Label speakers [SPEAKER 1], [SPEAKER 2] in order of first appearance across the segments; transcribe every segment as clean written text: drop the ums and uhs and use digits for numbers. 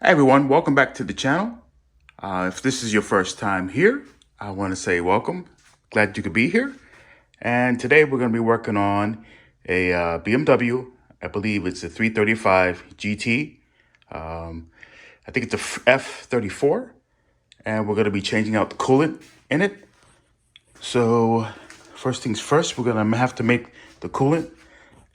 [SPEAKER 1] Hi everyone, welcome back to the channel. If this is your first time here, I want to say welcome. Glad you could be here. And today we're going to be working on a BMW. I believe it's a 335 GT. I think it's a F34. And we're going to be changing out the coolant in it. So first things first, we're going to have to make the coolant.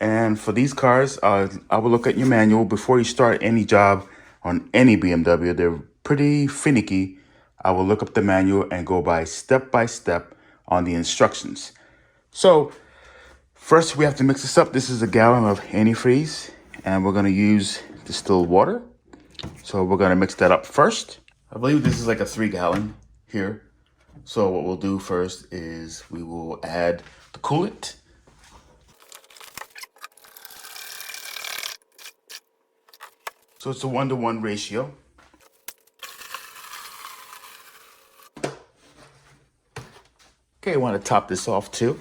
[SPEAKER 1] And for these cars, I will look at your manual before you start any job on any BMW. They're pretty finicky. I will look up the manual and go by step on the instructions. So first we have to mix this up. This is a gallon of antifreeze and we're going to use distilled water. So we're going to mix that up first. I believe this is like a 3-gallon here. So what we'll do first is we will add the coolant. So it's a 1-to-1 ratio. Okay, I want to top this off too.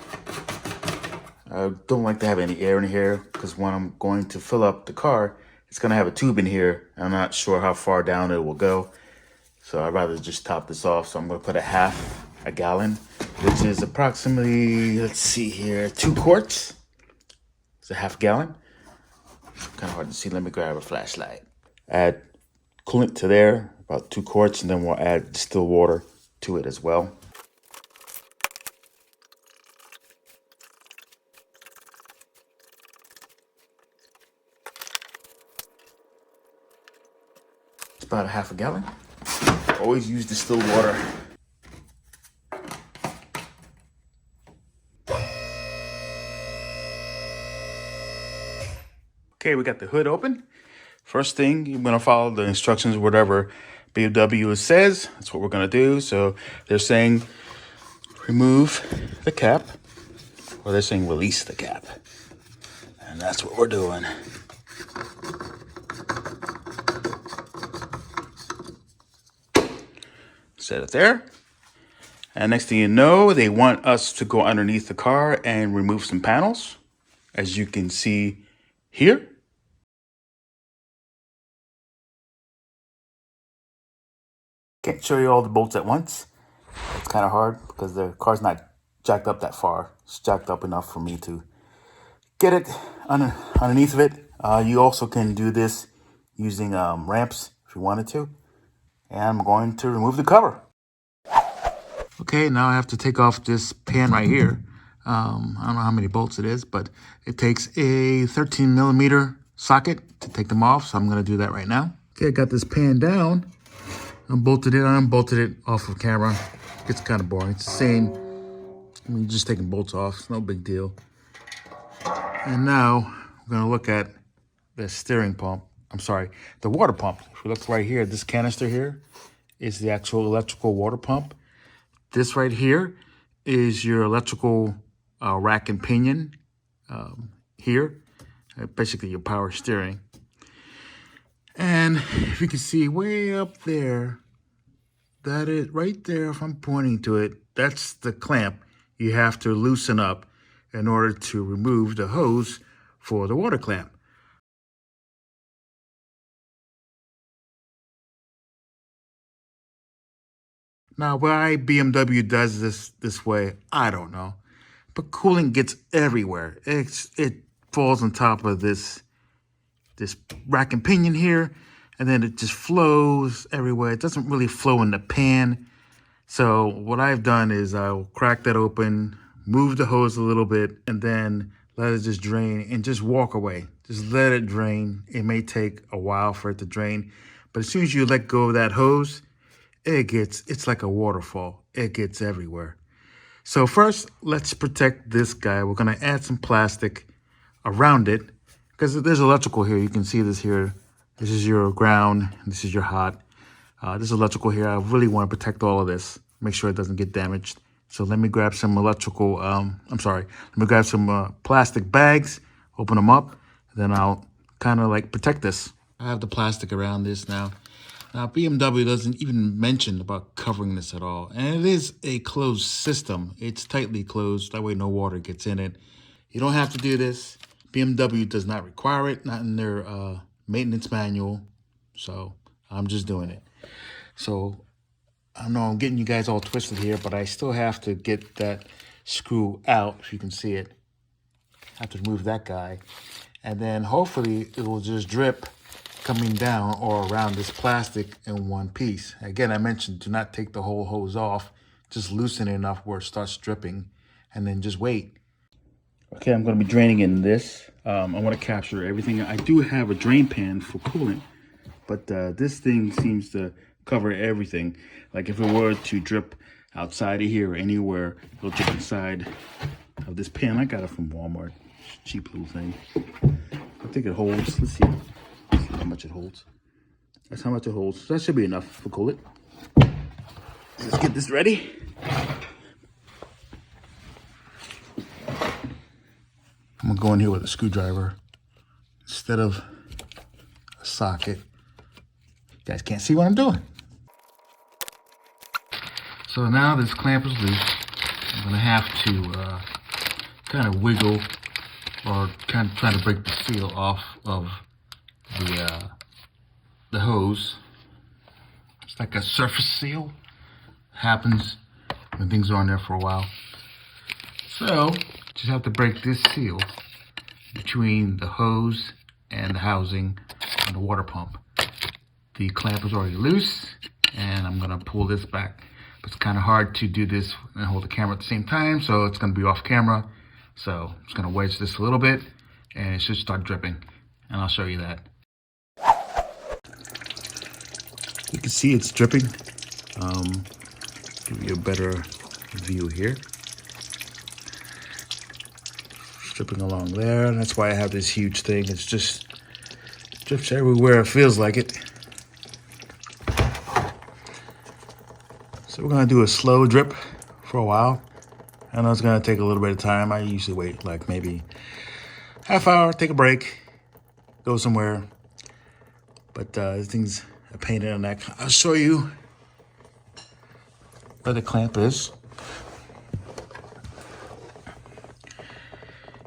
[SPEAKER 1] I don't like to have any air in here because when I'm going to fill up the car, it's going to have a tube in here. I'm not sure how far down it will go. So I'd rather just top this off. So I'm going to put a gallon, which is approximately, let's see here, 2 quarts. It's a half gallon. Kind of hard to see. Let me grab a flashlight. Add coolant to there, about 2 quarts, and then we'll add distilled water to it as well. It's about a half a gallon. Always use distilled water. Okay, we got the hood open. First thing, you're gonna follow the instructions, whatever BMW says. That's what we're gonna do. So they're saying remove the cap, or they're saying release the cap. And that's what we're doing. Set it there. And next thing you know, they want us to go underneath the car and remove some panels, as you can see here. Can't show you all the bolts at once. It's kind of hard because the car's not jacked up that far. It's jacked up enough for me to get it underneath of it. You also can do this using ramps if you wanted to. And I'm going to remove the cover. Okay, now I have to take off this pan right here. I don't know how many bolts it is, but it takes a 13mm socket to take them off. So I'm going to do that right now. Okay, I got this pan down. Unbolted it, unbolted it off of camera. It's kind of boring. It's the same. I mean, just taking bolts off. It's no big deal. And now we're going to look at the steering pump. I'm sorry, the water pump. If we look right here, this canister here is the actual electrical water pump. This right here is your electrical rack and pinion here. Basically your power steering. And if you can see way up there, that is right there, if I'm pointing to it, that's the clamp you have to loosen up in order to remove the hose for the water clamp. Now, why BMW does this way, I don't know. But coolant gets everywhere. It falls on top of this rack and pinion here, and then it just flows everywhere. It doesn't really flow in the pan. So what I've done is I'll crack that open, move the hose a little bit, and then let it just drain and just walk away. Just let it drain. It may take a while for it to drain, but as soon as you let go of that hose, it's like a waterfall. It gets everywhere. So first, let's protect this guy. We're gonna add some plastic around it because there's electrical here. You can see this here. This is your ground. This is your hot. This is electrical here. I really want to protect all of this. Make sure it doesn't get damaged. So let me grab some electrical, let me grab some plastic bags, open them up, and then I'll kind of like protect this. I have the plastic around this now. Now, BMW doesn't even mention about covering this at all. And it is a closed system. It's tightly closed. That way no water gets in it. You don't have to do this. BMW does not require it, not in their maintenance manual. So I'm just doing it. So I know I'm getting you guys all twisted here, but I still have to get that screw out, if you can see it. I have to remove that guy. And then hopefully it will just drip coming down or around this plastic in one piece. Again, I mentioned do not take the whole hose off. Just loosen it enough where it starts dripping and then just wait. Okay, I'm going to be draining in this. I want to capture everything. I do have a drain pan for coolant, but this thing seems to cover everything. Like if it were to drip outside of here or anywhere, it'll drip inside of this pan. I got it from Walmart. Cheap little thing. I think it holds. Let's see how much it holds. That's how much it holds. So that should be enough for coolant. Let's get this ready. I'm gonna go in here with a screwdriver instead of a socket. You guys can't see what I'm doing. So now this clamp is loose. I'm gonna have to kind of wiggle or kind of try to break the seal off of the hose. It's like a surface seal. Happens when things are on there for a while. So just have to break this seal between the hose and the housing on the water pump. The clamp is already loose and I'm gonna pull this back. But it's kind of hard to do this and hold the camera at the same time, so it's gonna be off camera. So I'm just gonna wedge this a little bit and it should start dripping. And I'll show you that. You can see it's dripping. Give you a better view here. Dripping along there. That's why I have this huge thing. It's just drips everywhere. It feels like it. So we're gonna do a slow drip for a while. I know it's gonna take a little bit of time. I usually wait like maybe half hour, take a break, go somewhere. But this thing's a pain in the neck. I'll show you where the clamp is.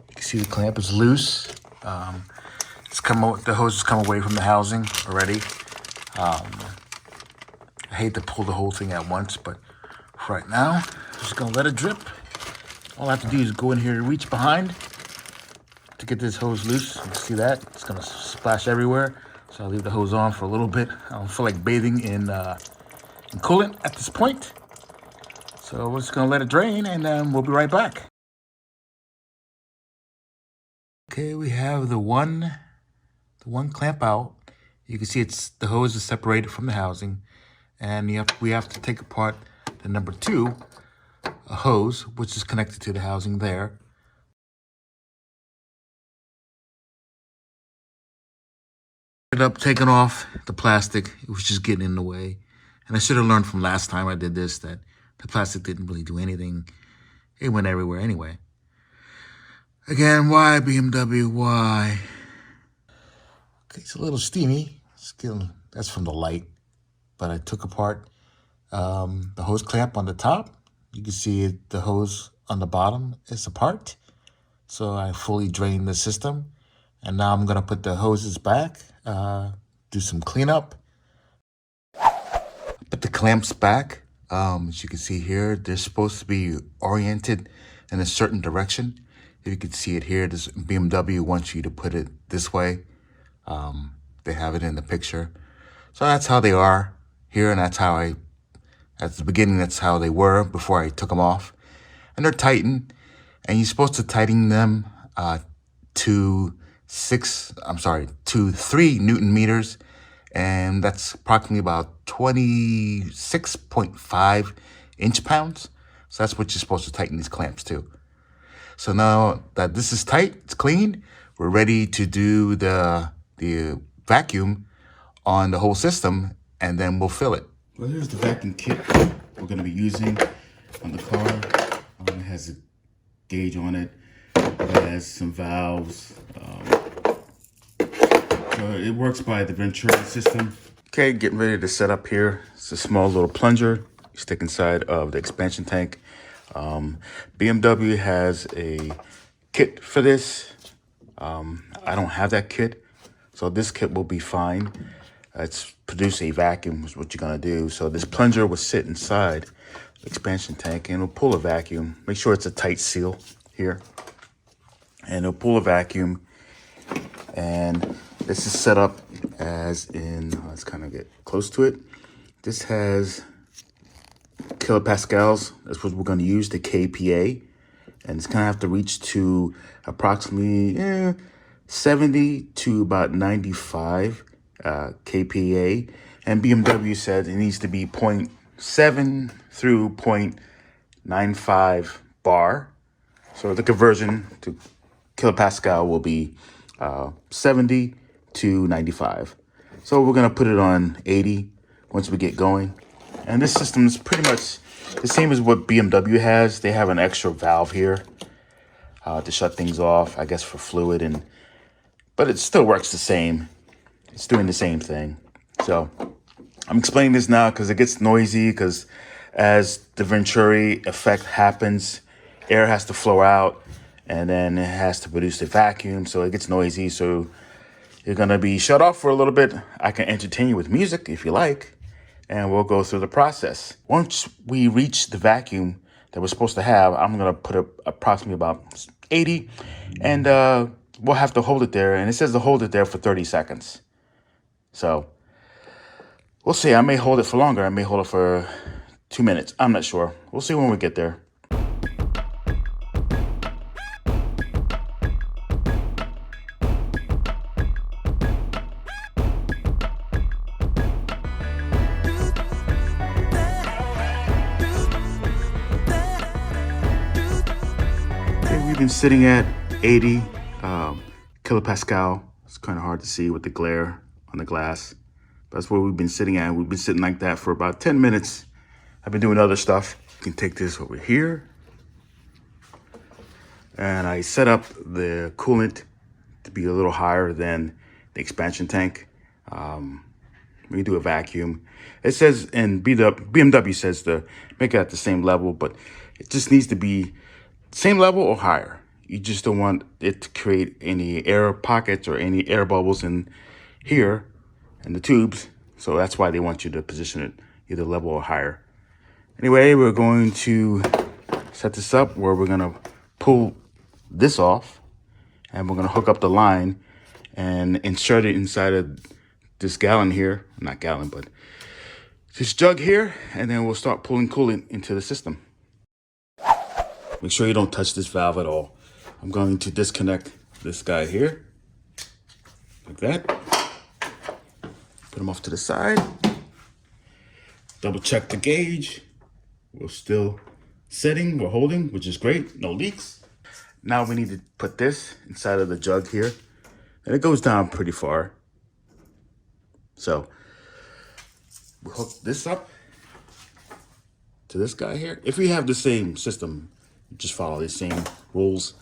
[SPEAKER 1] You can see the clamp is loose. The hose has come away from the housing already. I hate to pull the whole thing at once, but for right now, I'm just gonna let it drip. All I have to do is go in here and reach behind to get this hose loose. You can see that, it's gonna splash everywhere. So I'll leave the hose on for a little bit. I don't feel like bathing in coolant at this point. So we're just gonna let it drain and we'll be right back. Okay, we have the one clamp out. You can see the hose is separated from the housing, and we have to take apart the number 2 hose, which is connected to the housing there. Ended up taking off the plastic. It was just getting in the way, and I should have learned from last time I did this that the plastic didn't really do anything. It went everywhere anyway. Again, why BMW? Why? Okay, it's a little steamy. That's from the light. But I took apart the hose clamp on the top. You can see the hose on the bottom is apart. So I fully drained the system. And now I'm gonna put the hoses back, do some cleanup. Put the clamps back. As you can see here, they're supposed to be oriented in a certain direction. If you can see it here, this BMW wants you to put it this way. They have it in the picture. So that's how they are here, and that's how at the beginning, that's how they were before I took them off. And they're tightened, and you're supposed to tighten them to 3 Newton meters, and that's approximately about 26.5 inch-pounds. So that's what you're supposed to tighten these clamps to. So now that this is tight, it's clean, we're ready to do the vacuum on the whole system, and then we'll fill it. Well, here's the vacuum kit we're going to be using on the car. It has a gauge on it. It has some valves. So it works by the Ventura system. Okay, getting ready to set up here. It's a small little plunger you stick inside of the expansion tank. BMW has a kit for this. I don't have that kit, so this kit will be fine. it's produce a vacuum is what you're gonna do. So this plunger will sit inside the expansion tank and it'll pull a vacuum. Make sure it's a tight seal here. And it'll pull a vacuum. And this is set up as in, let's kind of get close to it. This has kilopascals. That's what we're gonna use, the kPa. And it's gonna have to reach to approximately 70 to about 95 kPa. And BMW said it needs to be 0.7 through 0.95 bar. So the conversion to kilopascal will be 70 to 95. So we're gonna put it on 80 once we get going. And this system is pretty much the same as what BMW has. They have an extra valve here to shut things off, I guess for fluid, but it still works the same. It's doing the same thing. So I'm explaining this now because it gets noisy, because as the Venturi effect happens, air has to flow out and then it has to produce the vacuum, so it gets noisy. So you're gonna be shut off for a little bit. I can entertain you with music if you like, and we'll go through the process. Once we reach the vacuum that we're supposed to have, I'm gonna put it approximately about 80, and we'll have to hold it there. And it says to hold it there for 30 seconds. So we'll see. I may hold it for longer. I may hold it for 2 minutes. I'm not sure. We'll see when we get there. We've been sitting at 80 kilopascal. It's kind of hard to see with the glare on the glass. That's where we've been sitting at. We've been sitting like that for about 10 minutes. I've been doing other stuff. You can take this over here. And I set up the coolant to be a little higher than the expansion tank. We do a vacuum. It says, and BMW says to make it at the same level, but it just needs to be same level or higher. You just don't want it to create any air pockets or any air bubbles in here in the tubes. So that's why they want you to position it either level or higher. Anyway, we're going to set this up where we're gonna pull this off, and we're gonna hook up the line and insert it inside of this gallon here. Not gallon, but this jug here, and then we'll start pulling coolant into the system. Make sure you don't touch this valve at all. I'm going to disconnect this guy here, like that. Put him off to the side. Double check the gauge. We're still setting, we're holding, which is great, no leaks. Now we need to put this inside of the jug here, and it goes down pretty far. So we'll hook this up to this guy here. If we have the same system, just follow the same rules.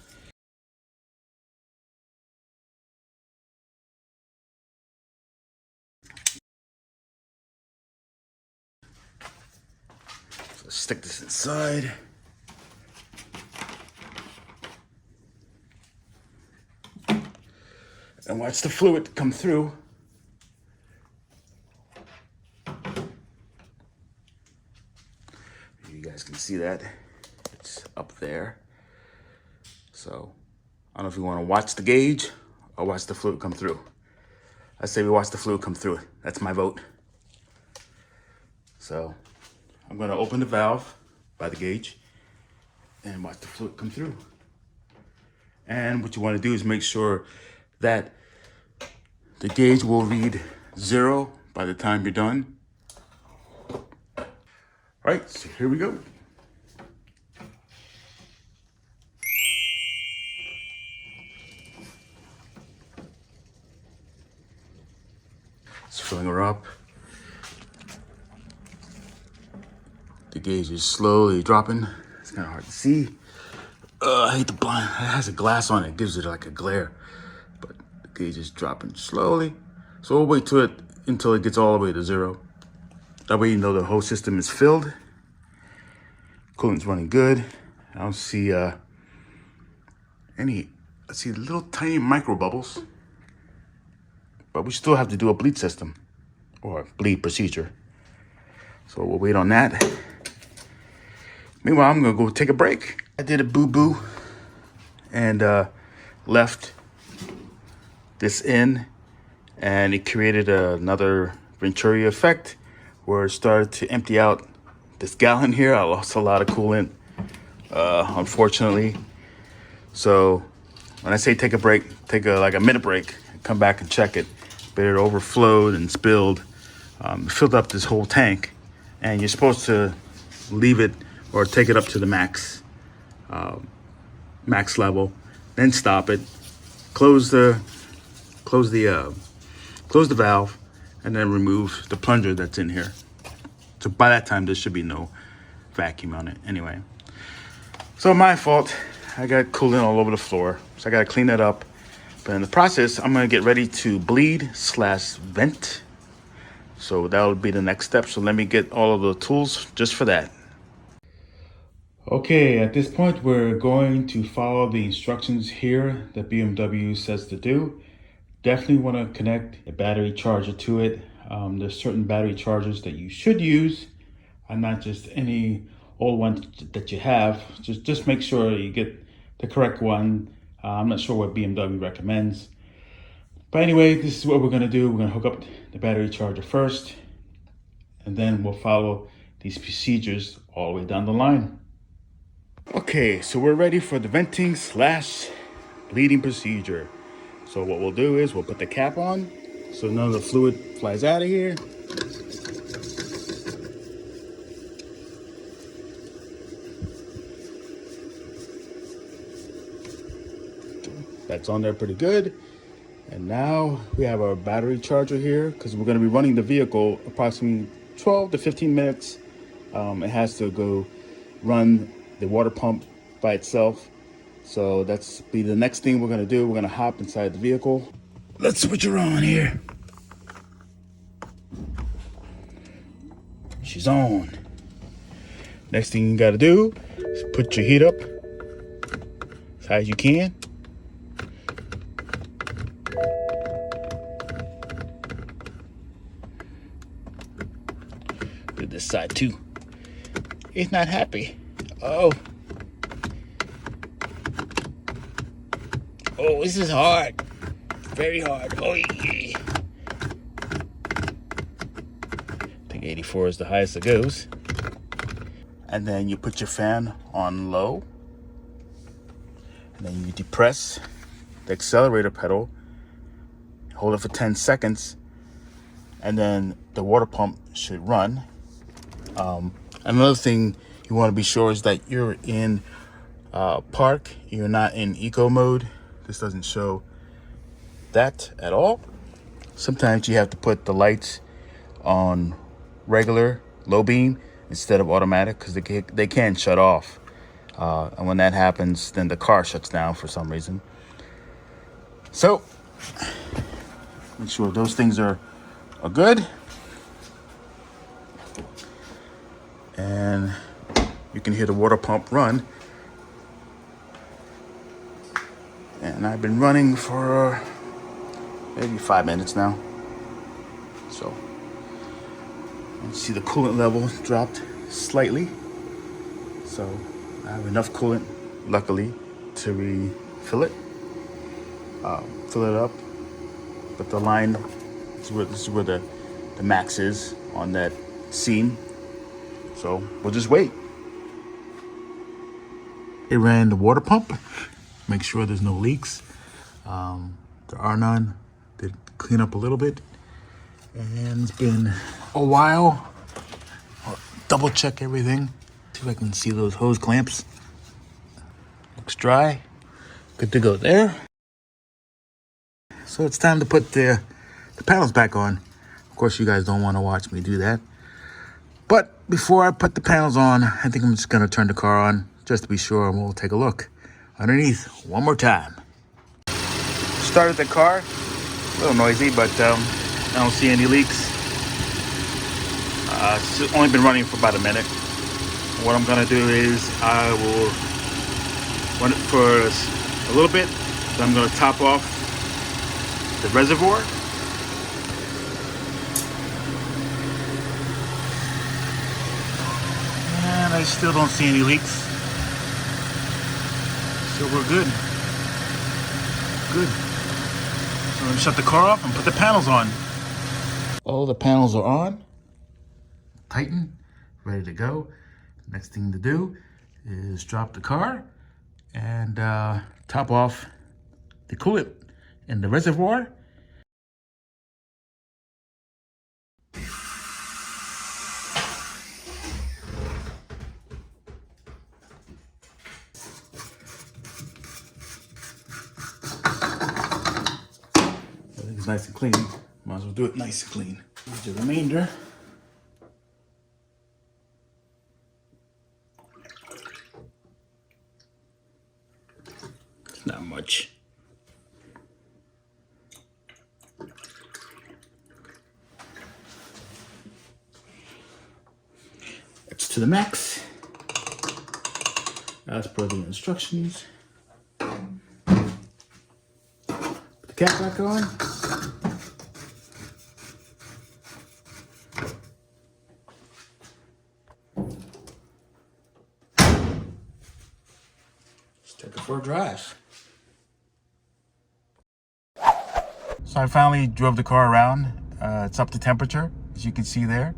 [SPEAKER 1] So stick this inside. And watch the fluid come through. You guys can see that. It's up there. So I don't know if you want to watch the gauge or watch the fluid come through. I say we watch the fluid come through. That's my vote. So I'm going to open the valve by the gauge and watch the fluid come through. And what you want to do is make sure that the gauge will read 0 by the time you're done. All right, so here we go. It's filling her up. The gauge is slowly dropping. It's kind of hard to see. I hate the blind. It has a glass on it. It gives it like a glare. But the gauge is dropping slowly. So we'll wait until it gets all the way to 0. That way you know the whole system is filled. Coolant's running good. I don't see any, I see little tiny micro bubbles. But we still have to do a bleed system. or bleed procedure. So we'll wait on that. Meanwhile, I'm gonna go take a break. I did a boo-boo and left this in, and it created another Venturi effect where it started to empty out this gallon here. I lost a lot of coolant, unfortunately. So when I say take a break, take like a minute break, come back and check it. But it overflowed and spilled, filled up this whole tank, and you're supposed to leave it or take it up to the max level, then stop it, close the valve, and then remove the plunger that's in here. So by that time, there should be no vacuum on it anyway. So my fault. I got coolant all over the floor, so I got to clean that up. But in the process, I'm going to get ready to bleed/vent. So that'll be the next step. So let me get all of the tools just for that. Okay, at this point, we're going to follow the instructions here that BMW says to do. Definitely want to connect a battery charger to it. There's certain battery chargers that you should use, and not just any old one that you have. Just make sure you get the correct one. I'm not sure what BMW recommends. But anyway, this is what we're gonna do. We're gonna hook up the battery charger first, and then we'll follow these procedures all the way down the line. Okay, so we're ready for the venting/bleeding procedure. So what we'll do is we'll put the cap on so none of the fluid flies out of here. That's on there pretty good. And now we have our battery charger here because we're going to be running the vehicle approximately 12 to 15 minutes. It has to go run the water pump by itself. So that's be the next thing we're going to do. We're going to hop inside the vehicle. Let's switch her on here. She's on. Next thing you got to do is put your heat up as high as you can. Do this side too. He's not happy. Oh, this is hard. Very hard. Oh, yeah. I think 84 is the highest it goes. And then you put your fan on low. And then you depress the accelerator pedal. Hold it for 10 seconds. And then the water pump should run. Another thing you want to be sure is that you're in park. You're not in eco mode. This doesn't show that at all. Sometimes you have to put the lights on regular low beam instead of automatic because they can shut off. And when that happens, then the car shuts down for some reason. So make sure those things are good. And you can hear the water pump run. And I've been running for maybe 5 minutes now. So you see the coolant level dropped slightly. So I have enough coolant, luckily, to refill it. Fill it up. But the line, this is where the max is on that seam. So we'll just wait. It ran the water pump. Make sure there's no leaks. There are none. Did clean up a little bit. And it's been a while. I'll double check everything. See if I can see those hose clamps. Looks dry. Good to go there. So it's time to put the panels back on. Of course, you guys don't want to watch me do that. But before I put the panels on, I think I'm just going to turn the car on just to be sure, and we'll take a look underneath one more time. Started the car. A little noisy, but I don't see any leaks. It's only been running for about a minute. What I'm going to do is I will run it for a little bit. Then I'm going to top off the reservoir. I still don't see any leaks. So we're good. Good. So I'm gonna shut the car off and put the panels on. All the panels are on. Tighten, ready to go. Next thing to do is drop the car and top off the coolant in the reservoir. I think it's nice and clean. Might as well do it nice and clean. Here's the remainder. It's not much. It's to the max, as per the instructions. Put the cap back on. Let's take it for a drive. So I finally drove the car around. It's up to temperature, as you can see there.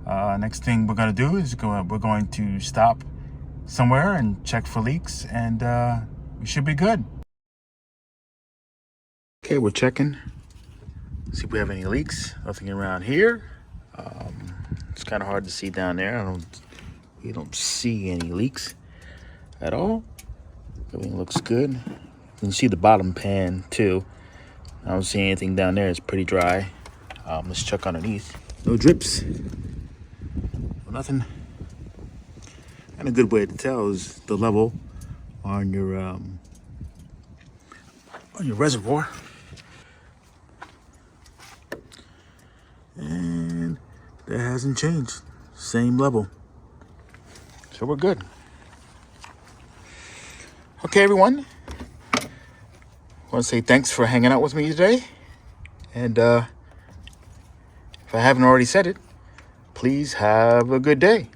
[SPEAKER 1] Next thing we're going to do is we're going to stop somewhere and check for leaks, and we should be good. Okay, we're checking. See if we have any leaks. Nothing around here. It's kind of hard to see down there. We don't see any leaks at all. Everything looks good. You can see the bottom pan too. I don't see anything down there. It's pretty dry. Let's check underneath. No drips. Nothing. And a good way to tell is the level on your reservoir. And that hasn't changed. Same level. So we're good. Okay, everyone. I want to say thanks for hanging out with me today. And if I haven't already said it, please have a good day.